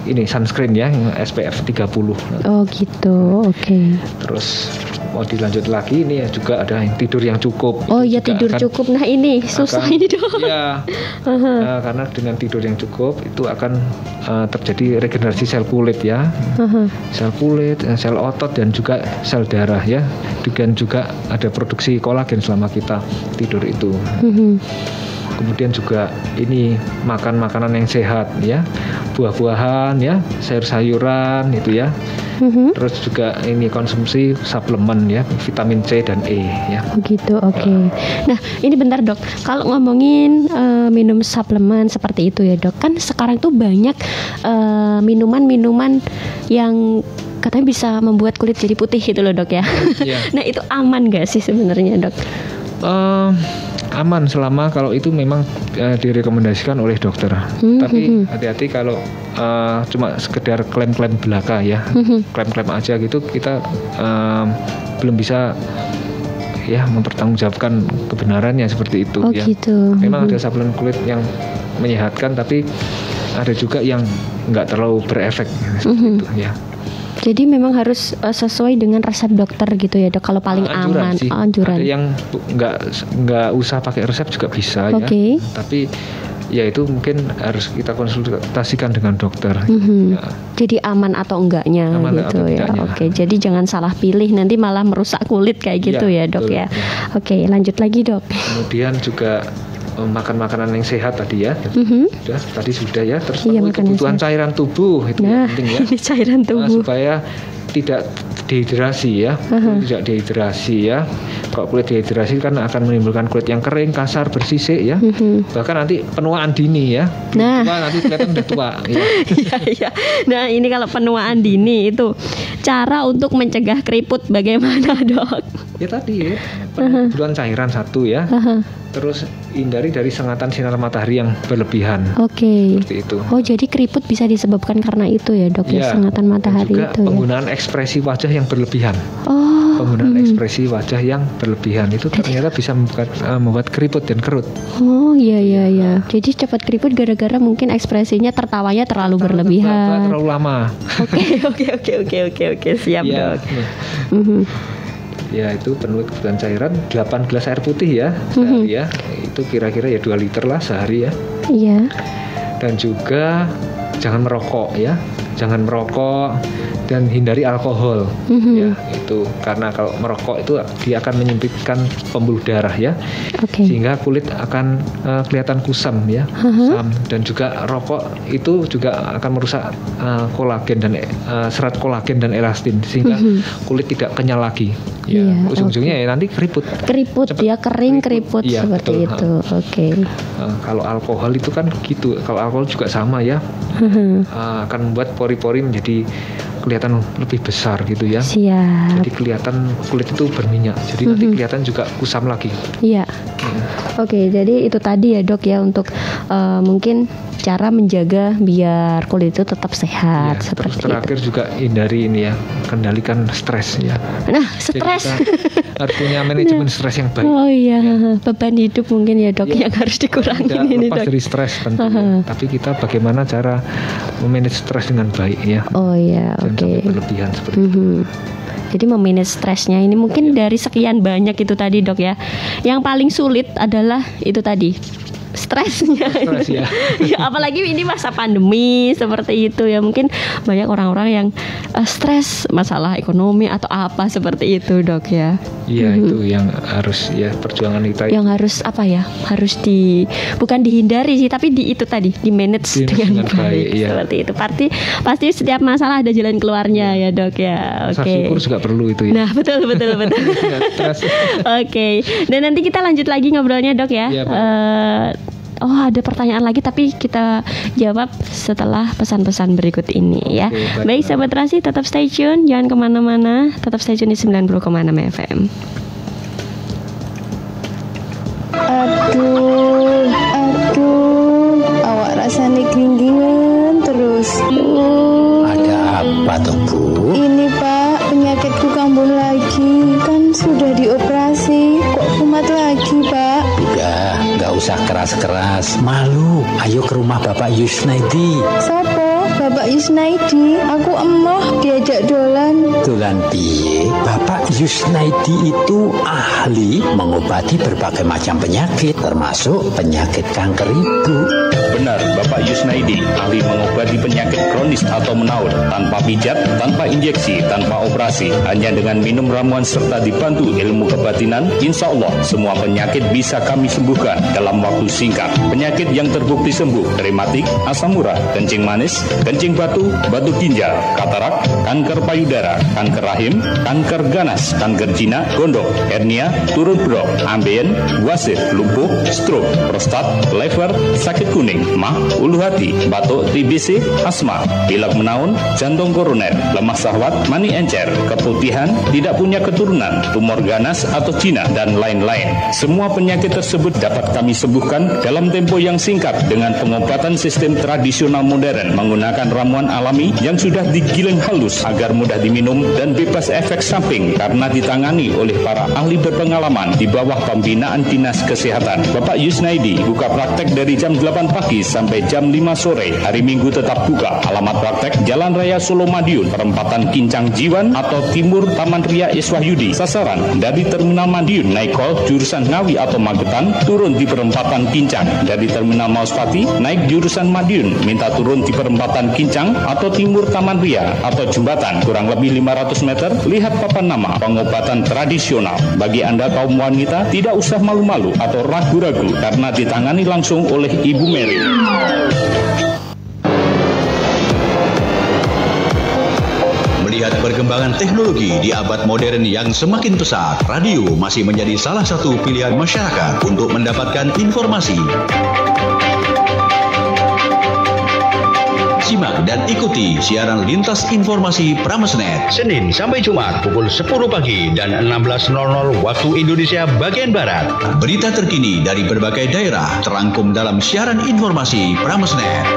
ini sunscreen ya, yang SPF 30. Oh gitu, oke. Terus mau dilanjut lagi, ini ya juga ada yang tidur yang cukup. Oh iya, tidur cukup. Nah ini susah ini dong. Iya. Karena dengan tidur yang cukup itu akan terjadi regenerasi sel kulit ya. Sel kulit, sel otot, dan juga sel darah ya. Dan juga ada produksi kolagen selama kita tidur itu. Kemudian juga ini makan makanan yang sehat ya, buah-buahan ya, sayur-sayuran itu ya. Terus juga ini konsumsi suplemen ya, vitamin C dan E ya. Begitu, oke. Nah ini bentar dok, kalau ngomongin minum suplemen seperti itu ya dok, kan sekarang tuh banyak minuman-minuman yang katanya bisa membuat kulit jadi putih gitu loh dok ya. Nah itu aman gak sih sebenarnya dok? Aman selama kalau itu memang direkomendasikan oleh dokter. Tapi hati-hati kalau cuma sekedar klaim-klaim belaka ya, klaim-klaim aja gitu, kita belum bisa ya mempertanggungjawabkan kebenarannya seperti itu ya. Gitu. Memang ada suplemen kulit yang menyehatkan, tapi ada juga yang nggak terlalu berefek seperti itu ya. Jadi memang harus sesuai dengan resep dokter gitu ya dok. Kalau paling aman, anjuran. Ada yang nggak usah pakai resep juga bisa ya. Tapi ya itu mungkin harus kita konsultasikan dengan dokter. Ya. Jadi aman atau enggaknya gitu ya. Oke, jadi jangan salah pilih, nanti malah merusak kulit kayak gitu ya dok ya. Oke, lanjut lagi dok. Kemudian juga makan makanan yang sehat tadi ya. Tadi sudah ya. Terus kebutuhan cairan tubuh itu penting ya. Ini cairan tubuh. Supaya tidak dehidrasi ya. Tidak dehidrasi ya. Kalau kulit dehidrasi kan akan menimbulkan kulit yang kering, kasar, bersisik ya. Bahkan nanti penuaan dini ya. Nanti kelihatan udah tua ya. Iya. Nah, ini kalau penuaan dini itu cara untuk mencegah keriput bagaimana dok? Ya tadi ya, kebutuhan cairan satu ya. Terus hindari dari sengatan sinar matahari yang berlebihan. Seperti itu. Oh, jadi keriput bisa disebabkan karena itu ya dok ya, sengatan matahari juga itu. Penggunaan ekspresi wajah yang berlebihan. Penggunaan ekspresi wajah yang berlebihan itu ternyata bisa membuat keriput dan kerut. Oh iya. Jadi cepat keriput gara-gara mungkin ekspresinya tertawanya terlalu berlebihan. Terlalu lama. Oke, siap dok. Ya itu penuh kebutuhan cairan 8 gelas air putih ya sehari ya. Itu kira-kira ya 2 liter lah sehari ya. Iya. Dan juga jangan merokok ya. Jangan merokok dan hindari alkohol ya, itu karena kalau merokok itu dia akan menyempitkan pembuluh darah ya. Sehingga kulit akan kelihatan kusam ya. Kusam, dan juga rokok itu juga akan merusak kolagen dan serat kolagen dan elastin sehingga kulit tidak kenyal lagi ya. Ujung-ujungnya ya nanti keriput ya, kering keriput ya, seperti betul. itu. Kalau alkohol itu kan gitu, kalau alkohol juga sama ya. Akan membuat pori-pori menjadi kelihatan lebih besar gitu ya. Siap. Jadi kelihatan kulit itu berminyak. Jadi nanti kelihatan juga kusam lagi. Iya. Oke, jadi itu tadi ya dok ya untuk mungkin cara menjaga biar kulit itu tetap sehat seperti terus terakhir juga hindari ini ya, kendalikan stres ya. Nah, stres harus punya manajemen stres yang baik. Oh iya, beban hidup mungkin ya dok yang harus dikurangin ini dok. Lepas dari stres tentu tapi kita bagaimana cara memanage stres dengan baik ya. Oh iya, sampai berlebihan seperti itu. Jadi memanage stresnya ini mungkin dari sekian banyak itu tadi dok ya. Yang paling sulit adalah itu tadi, stresnya. Ya. Ya, apalagi ini masa pandemi seperti itu ya, mungkin banyak orang-orang yang stres masalah ekonomi atau apa seperti itu dok ya. Iya itu yang harus ya perjuangan kita. Yang harus apa ya? Harus bukan dihindari sih, tapi di itu tadi di manage dengan baik ya. Seperti itu. Pasti setiap masalah ada jalan keluarnya ya dok ya. Rasa syukur juga perlu itu ya. Nah betul. Oke. Dan nanti kita lanjut lagi ngobrolnya dok ya. Ada pertanyaan lagi tapi kita jawab setelah pesan-pesan berikut ini ya. Baik sahabat Terasi, tetap stay tune, jangan kemana-mana, tetap stay tune di 90,6 FM. Aduh, awak rasanya kelinggingan terus. Ada apa tuh Bu? Ini Pak, penyakitku kambuh lagi, kan sudah dioperasi, kok kumat lagi Pak? Udah, gak usah keras-keras. Malu, ayo ke rumah Bapak Yusnaidi. Sopo? Bapak Yusnaidi? Aku emoh diajak dolan. Dolan piye? Bapak Yusnaidi itu ahli mengobati berbagai macam penyakit, termasuk penyakit kanker ibu. Benar, Bapak Yusnaidi ahli mengobati penyakit kronis atau menaun tanpa pijat, tanpa injeksi, tanpa operasi, hanya dengan minum ramuan serta dibantu ilmu kebatinan. Insya Allah semua penyakit bisa kami sembuhkan dalam waktu singkat. Penyakit yang terbukti sembuh: rematik, asam urat, kencing manis, kencing batu, batu ginjal, katarak, kanker payudara, kanker rahim, kanker ganas, kanker jinak, gondok, hernia, turun brok, ambeien, wasir, lumpuh, stroke, prostat, lever, sakit kuning, mah, ulu hati, batuk, TBC, asma, pilek menaun, jantung koroner, lemah syahwat, mani encer, keputihan, tidak punya keturunan, tumor ganas atau jinak, dan lain-lain. Semua penyakit tersebut dapat kami sembuhkan dalam tempo yang singkat dengan pengobatan sistem tradisional modern menggunakan ramuan alami yang sudah digiling halus agar mudah diminum dan bebas efek samping karena ditangani oleh para ahli berpengalaman di bawah pembinaan Dinas Kesehatan. Bapak Yusnaidi buka praktek dari jam 8 pagi sampai jam 5 sore. Hari Minggu tetap buka. Alamat praktek Jalan Raya Solo Madiun, perempatan Kincang Jiwan atau Timur Taman Ria Iswahyudi. Sasaran dari Terminal Madiun naik Kol jurusan Ngawi atau Magetan, turun di perempatan Kincang. Dari Terminal Mauspati naik jurusan Madiun, minta turun di perempatan Kincang atau Timur Taman Ria atau Jembatan, kurang lebih 500 meter. Lihat papan nama pengobatan tradisional. Bagi Anda kaum wanita, tidak usah malu-malu atau ragu-ragu karena ditangani langsung oleh Ibu Mary. Melihat perkembangan teknologi di abad modern yang semakin pesat, radio masih menjadi salah satu pilihan masyarakat untuk mendapatkan informasi. Simak dan ikuti siaran lintas informasi Pramesnet Senin sampai Jumat pukul 10 pagi dan 16.00 waktu Indonesia bagian Barat. Berita terkini dari berbagai daerah terangkum dalam siaran informasi Pramesnet.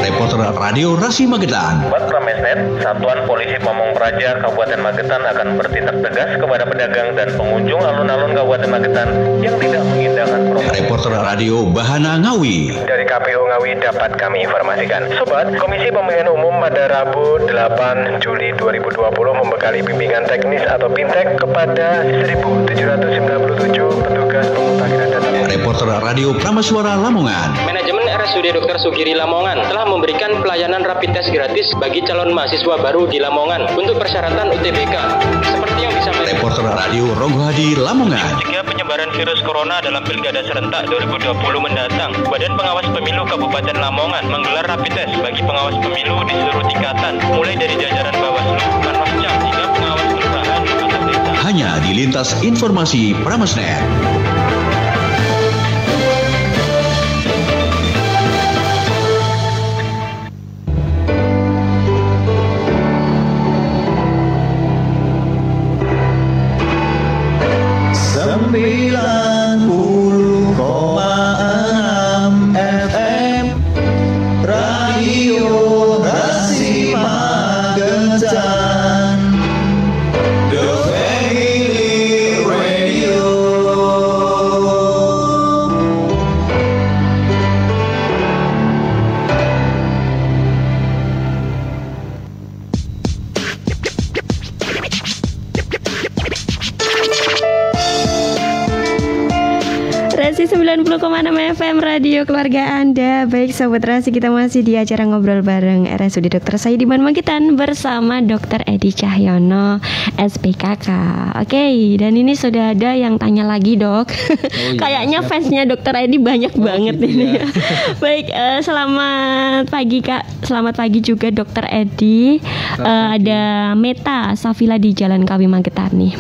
Reporter Radio Rasi Magetan. Buat Pramesnet, Satuan Polisi Pamong Praja Kabupaten Magetan akan bertindak tegas kepada pedagang dan pengunjung alun-alun Kabupaten Magetan yang tidak mengindahkan protokol. Reporter Radio Bahana Ngawi. Dari KPU Ngawi dapat kami informasikan. Sobat, Komisi Pemilihan Umum pada Rabu 8 Juli 2020 membekali bimbingan teknis atau BIMTEK kepada 1.797 petugas pemutahiran data. Reporter Radio Prameswara Lamongan. Manajemen RSUD Dr. Sugiri Lamongan telah memberikan pelayanan rapid test gratis bagi calon mahasiswa baru di Lamongan untuk persyaratan UTBK. Seperti yang bisa Reporter Radio Rogohadi Lamongan. Mencegah penyebaran virus corona dalam Pilkada serentak 2020 mendatang, Badan Pengawas Pemilu Kabupaten Lamongan menggelar rapid test bagi pengawas pemilu di seluruh tingkatan, mulai dari jajaran Bawaslu, Panwascam hingga pengawas kelurahan di kota desa. Hanya di lintas informasi Pramesnet. Rasi 90,6 FM Radio Keluarga Anda. Baik Sobat Rasi, kita masih di acara ngobrol bareng RSUD Dr. Saidiman Magetan bersama Dr. Edi Cahyono SPKK. Oke, dan ini sudah ada yang tanya lagi dok. Iya, kayaknya fansnya Dr. Edi banyak banget gitu ini ya. Baik, selamat pagi Kak. Selamat pagi juga Dr. Edi. Ada Meta Safila di Jalan Kawi Magetan nih.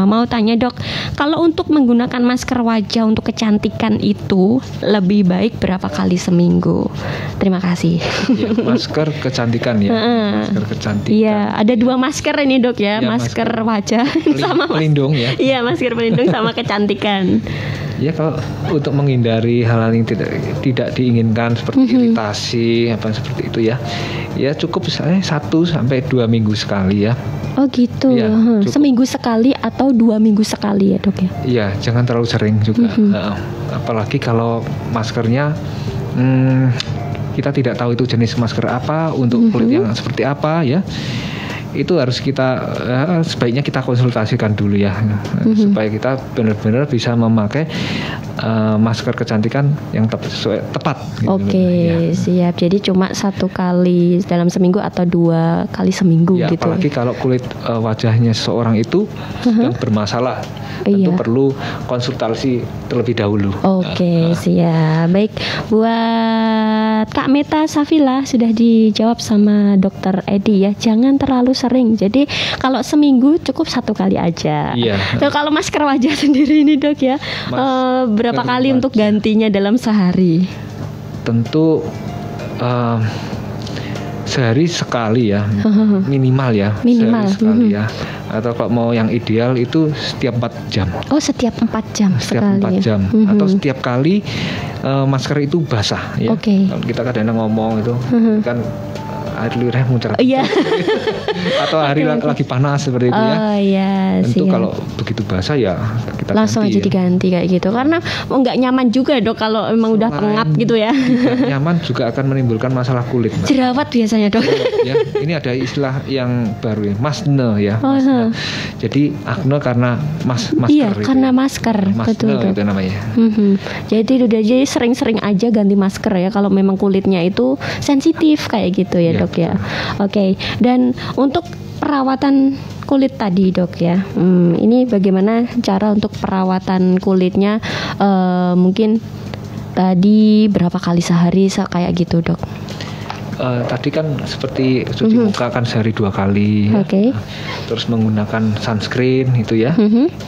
Mau tanya dok, kalau untuk menggunakan masker wajah untuk kecantikan itu lebih baik berapa kali seminggu? Terima kasih. Ya, masker kecantikan ya. Masker kecantikan. Iya, ada dua masker ini dok ya, Ya, masker wajah sama pelindung ya. Iya, masker pelindung sama kecantikan. Ya, kalau untuk menghindari hal-hal yang tidak diinginkan seperti iritasi apa seperti itu ya. Ya cukup misalnya 1 sampai 2 minggu sekali ya. Oh gitu. Ya, seminggu sekali atau 2 minggu sekali ya dok ya? Iya, jangan terlalu sering juga. Apalagi kalau maskernya kita tidak tahu itu jenis masker apa, untuk kulit yang seperti apa ya. Itu harus kita sebaiknya kita konsultasikan dulu ya, supaya kita benar-benar bisa memakai masker kecantikan yang tepat. Gitu. Oke, siap. Jadi cuma 1 kali dalam seminggu atau 2 kali seminggu ya, gitu. Apalagi kalau kulit wajahnya seseorang itu sedang bermasalah, tentu perlu konsultasi terlebih dahulu. Oke, siap. Baik, buat buat Kak Meta Safila sudah dijawab sama Dokter Edi ya. Jangan terlalu sering. Jadi kalau seminggu cukup 1 kali aja. Iya. So, kalau masker wajah sendiri ini dok ya, berapa kali untuk gantinya dalam sehari? Tentu sehari sekali ya, minimal ya. Minimal. Sehari sekali ya. Atau kalau mau yang ideal itu setiap 4 jam. Oh, setiap 4 jam Setiap sekali. 4 jam. Atau setiap kali masker itu basah ya. Oke. Kita kadang ngomong itu kan air liurnya muncrat. Iya. Atau hari lagi panas seperti itu ya. Oh iya. Tentu siap. kalau begitu basah ya kita langsung ganti, aja diganti kayak gitu. Karena nggak nyaman juga dok kalau emang udah pengap gitu ya. Tidak nyaman juga akan menimbulkan masalah kulit. Mbak. Jerawat biasanya dok. Ya, ini ada istilah yang baru ya, masne ya. Oh, masne. Jadi acne karena masker. Iya, itu karena ya. masker. Masne Betul dok. itu namanya. Jadi udah jadi sering-sering aja ganti masker ya kalau memang kulitnya itu sensitif kayak gitu ya dok ya. Oke. Dan untuk perawatan kulit tadi dok ya, ini bagaimana cara untuk perawatan kulitnya? Mungkin tadi berapa kali sehari kayak gitu dok? Tadi kan seperti cuci muka kan sehari 2 kali ya. Terus menggunakan sunscreen itu ya.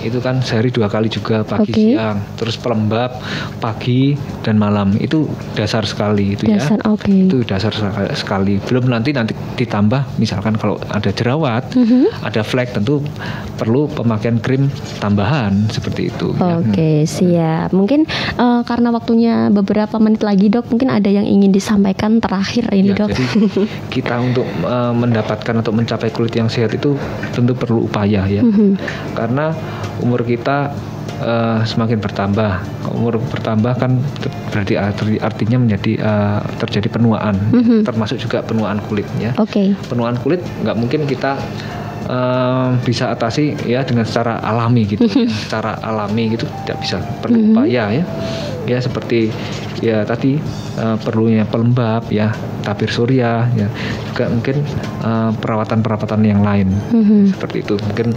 Itu kan sehari 2 kali juga, pagi siang. Terus pelembab pagi dan malam. Itu dasar sekali itu dasar, ya. Itu dasar sekali. Belum nanti ditambah misalkan kalau ada jerawat, ada flek, tentu perlu pemakaian krim tambahan seperti itu. Oke, siap. Mungkin karena waktunya beberapa menit lagi dok, mungkin ada yang ingin disampaikan terakhir ini dok. Jadi kita untuk mendapatkan atau mencapai kulit yang sehat itu tentu perlu upaya ya. Karena umur kita semakin bertambah. Umur bertambah kan berarti artinya menjadi terjadi penuaan, termasuk juga penuaan kulit ya. Penuaan kulit nggak mungkin kita bisa atasi ya dengan secara alami gitu. Secara alami gitu tidak bisa, perlu upaya ya. Ya seperti ya tadi perlunya pelembab ya, tabir surya ya, juga mungkin perawatan yang lain seperti itu. Mungkin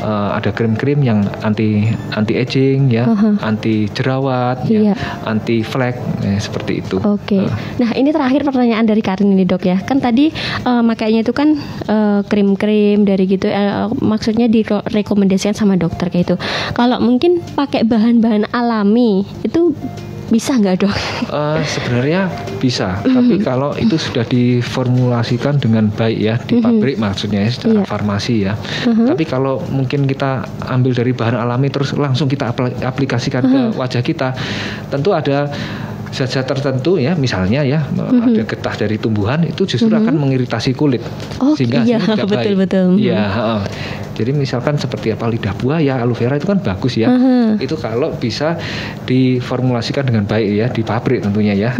ada krim-krim yang anti aging ya, anti jerawat ya, anti flek ya, seperti itu. Nah ini terakhir pertanyaan dari Karin ini dok ya, kan tadi makanya itu kan krim-krim dari gitu, maksudnya direkomendasikan sama dokter kayak itu. Kalau mungkin pakai bahan-bahan alami itu bisa nggak dok? Sebenarnya bisa, tapi kalau itu sudah diformulasikan dengan baik ya di pabrik maksudnya ya, secara farmasi ya. Tapi kalau mungkin kita ambil dari bahan alami terus langsung kita aplikasikan ke wajah kita, tentu ada zat-zat tertentu ya, misalnya ya ada getah dari tumbuhan itu justru akan mengiritasi kulit, sehingga tidak baik. Iya. Jadi misalkan seperti apa lidah buaya, aloe vera itu kan bagus ya. Itu kalau bisa diformulasikan dengan baik ya di pabrik tentunya ya.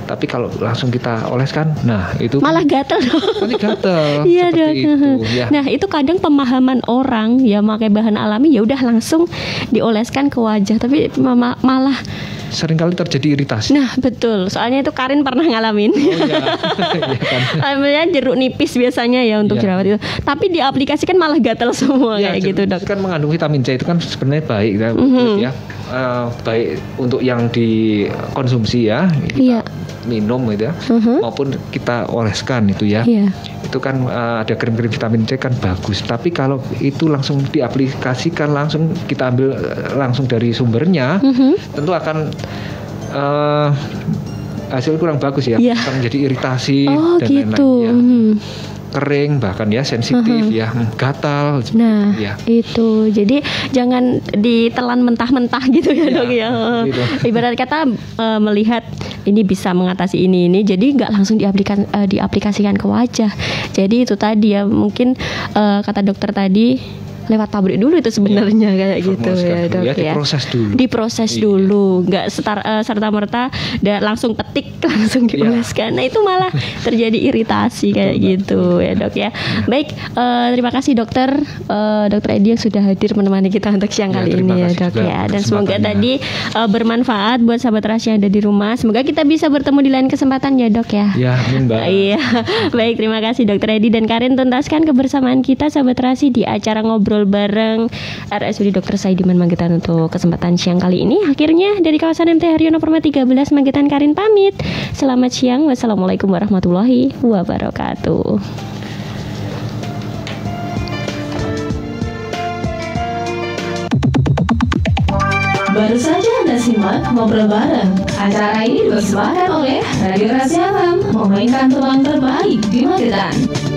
Tapi kalau langsung kita oleskan, nah itu malah gatel. Nanti gatel. Iya dong. Ya. Nah itu kadang pemahaman orang ya pakai bahan alami ya udah langsung dioleskan ke wajah, tapi malah seringkali terjadi iritasi. Nah betul, soalnya itu Karin pernah ngalamin. Namanya jeruk nipis biasanya ya untuk jerawat itu, tapi diaplikasikan malah gatal semua kayak gitu dok. Kan mengandung vitamin C, itu kan sebenarnya baik ya, baik untuk yang dikonsumsi ya, kita minum gitu ya, maupun kita oleskan itu ya. Itu kan ada krim-krim vitamin C kan bagus, tapi kalau itu langsung diaplikasikan, langsung kita ambil langsung dari sumbernya, tentu akan hasil kurang bagus ya, akan menjadi iritasi dan lain-lain ya. Kering bahkan ya, sensitif ya, gatal. Nah itu jadi jangan ditelan mentah-mentah gitu ya dok ya. Gitu. Ibarat kata melihat ini bisa mengatasi ini, jadi nggak langsung diaplikasikan ke wajah. Jadi itu tadi ya, mungkin kata dokter tadi lewat pabrik dulu itu sebenarnya kayak gitu ya dok ya. Diproses dulu, nggak serta-merta langsung petik langsung dioleskan. Nah itu malah terjadi iritasi kayak gitu ya dok ya. Baik, terima kasih dokter Edi yang sudah hadir menemani kita untuk siang kali ini ya dok ya. Dan semoga tadi bermanfaat buat sahabat Rahasia yang ada di rumah. Semoga kita bisa bertemu di lain kesempatan ya dok ya. Ya, amin Mbak. Iya. Baik, terima kasih dokter Edi dan Karin, tuntaskan kebersamaan kita sahabat Rahasia di acara Ngobrol ngobrol bareng RSUD Dr. Saidiman Magetan untuk kesempatan siang kali ini. Akhirnya dari kawasan MT Haryono Permai 13 Magetan Karin pamit. Selamat siang. Wassalamualaikum warahmatullahi wabarakatuh. Baru saja Anda simak Ngobrol Bareng. Acara ini dipersembahkan oleh Radio Rahasia FM, memainkan tulang terbaik di Magetan.